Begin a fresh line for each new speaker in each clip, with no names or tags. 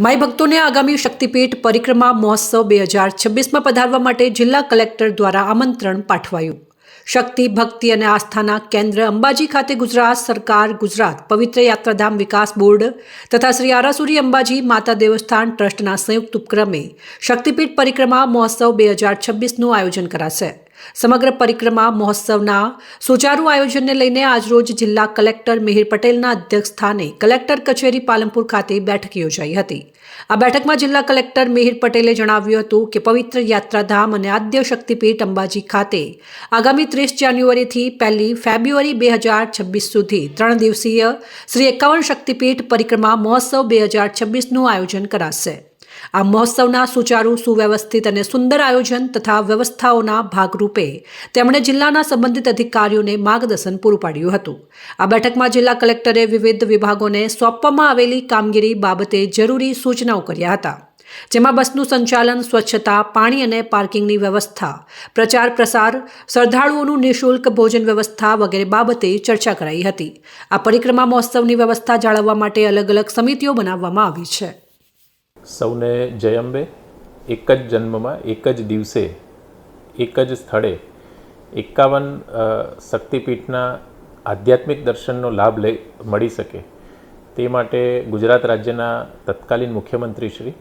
માઈ ભક્તોને આગામી શક્તિપીઠ પરિક્રમા મહોત્સવ 2026માં પધારવા માટે જિલ્લા કલેક્ટર દ્વારા આમંત્રણ પાઠવાયું। શક્તિ, ભક્તિ અને આસ્થાના કેન્દ્ર અંબાજી ખાતે ગુજરાત સરકાર, ગુજરાત પવિત્ર યાત્રાધામ વિકાસ બોર્ડ તથા શ્રી આરાસુરી અંબાજી માતા દેવસ્થાન ટ્રસ્ટના સંયુક્ત ઉપક્રમે શક્તિપીઠ પરિક્રમા મહોત્સવ 2026નું આયોજન કરાશે। સમગ્ર પરિક્રમા મહોત્સવના સુચારુ આયોજનને લઈને આજરોજ જિલ્લા કલેક્ટર મિહિર પટેલના અધ્યક્ષસ્થાને કલેક્ટર કચેરી પાલનપુર ખાતે બેઠક યોજાઈ હતી। આ બેઠકમાં જિલ્લા કલેક્ટર મિહિર પટેલે જણાવ્યું હતું કે પવિત્ર યાત્રાધામ અને આદ્ય શક્તિપીઠ અંબાજી ખાતે આગામી 30 જાન્યુઆરીથી 1 ફેબ્રુઆરી 2026 સુધી 3 દિવસીય શ્રી 51 શક્તિપીઠ પરિક્રમા મહોત્સવ 2026નું આયોજન કરાશે। આ મહોત્સવના સુચારુ, સુવ્યવસ્થિત અને સુંદર આયોજન તથા વ્યવસ્થાઓના ભાગરૂપે તેમણે જિલ્લાના સંબંધિત અધિકારીઓને માર્ગદર્શન પૂરું પાડ્યું હતું। આ બેઠકમાં જિલ્લા કલેક્ટરે વિવિધ વિભાગોને સોંપવામાં આવેલી કામગીરી બાબતે જરૂરી સૂચનાઓ કર્યા હતા, જેમાં બસનું સંચાલન, સ્વચ્છતા, પાણી અને પાર્કિંગની વ્યવસ્થા, પ્રચાર પ્રસાર, શ્રદ્ધાળુઓનું નિઃશુલ્ક ભોજન વ્યવસ્થા વગેરે બાબતે ચર્ચા કરાઈ હતી। આ પરિક્રમા મહોત્સવની વ્યવસ્થા જાળવવા માટે અલગ અલગ સમિતિઓ બનાવવામાં આવી છે।
સૌને જય અંબે। એક જ જન્મમાં એક જ દિવસે એક જ સ્થળે 51 શક્તિપીઠના આધ્યાત્મિક દર્શનનો લાભ મળી શકે તે માટે ગુજરાત રાજ્યના તત્કાલીન મુખ્યમંત્રી શ્રી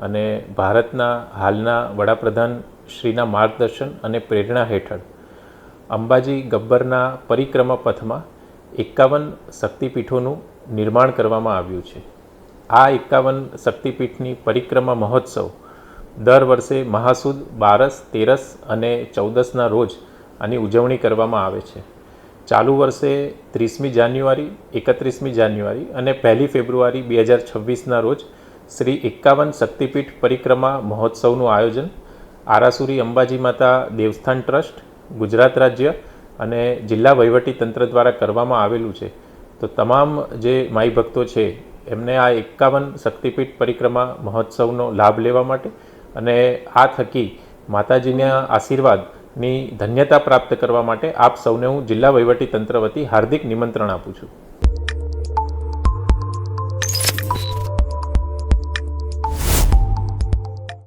અને ભારતના હાલના વડાપ્રધાન શ્રીના માર્ગદર્શન અને પ્રેરણા હેઠળ અંબાજી ગબ્બરના પરિક્રમા પથમાં 51 શક્તિપીઠોનું નિર્માણ કરવામાં આવ્યું છે। આ 51 શક્તિપીઠની પરિક્રમા મહોત્સવ દર વર્ષે મહાસુદ 12, 13 અને 14ના રોજ આની ઉજવણી કરવામાં આવે છે। ચાલુ વર્ષે 30મી જાન્યુઆરી, 31મી જાન્યુઆરી અને 1 ફેબ્રુઆરી 2026ના રોજ શ્રી 51 શક્તિપીઠ પરિક્રમા મહોત્સવનું આયોજન આરાસુરી અંબાજી માતા દેવસ્થાન ટ્રસ્ટ, ગુજરાત રાજ્ય અને જિલ્લા વહીવટીતંત્ર દ્વારા કરવામાં આવેલું છે। તો તમામ જે માઈ ભક્તો છે એમને આ 51 શક્તિપીઠ પરિક્રમા મહોત્સવનો લાભ લેવા માટે અને આ થકી માતાજીના આશીર્વાદની ધન્યતા પ્રાપ્ત કરવા માટે આપ સૌને હું જિલ્લા વહીવટીતંત્ર વતી હાર્દિક નિમંત્રણ આપું છું।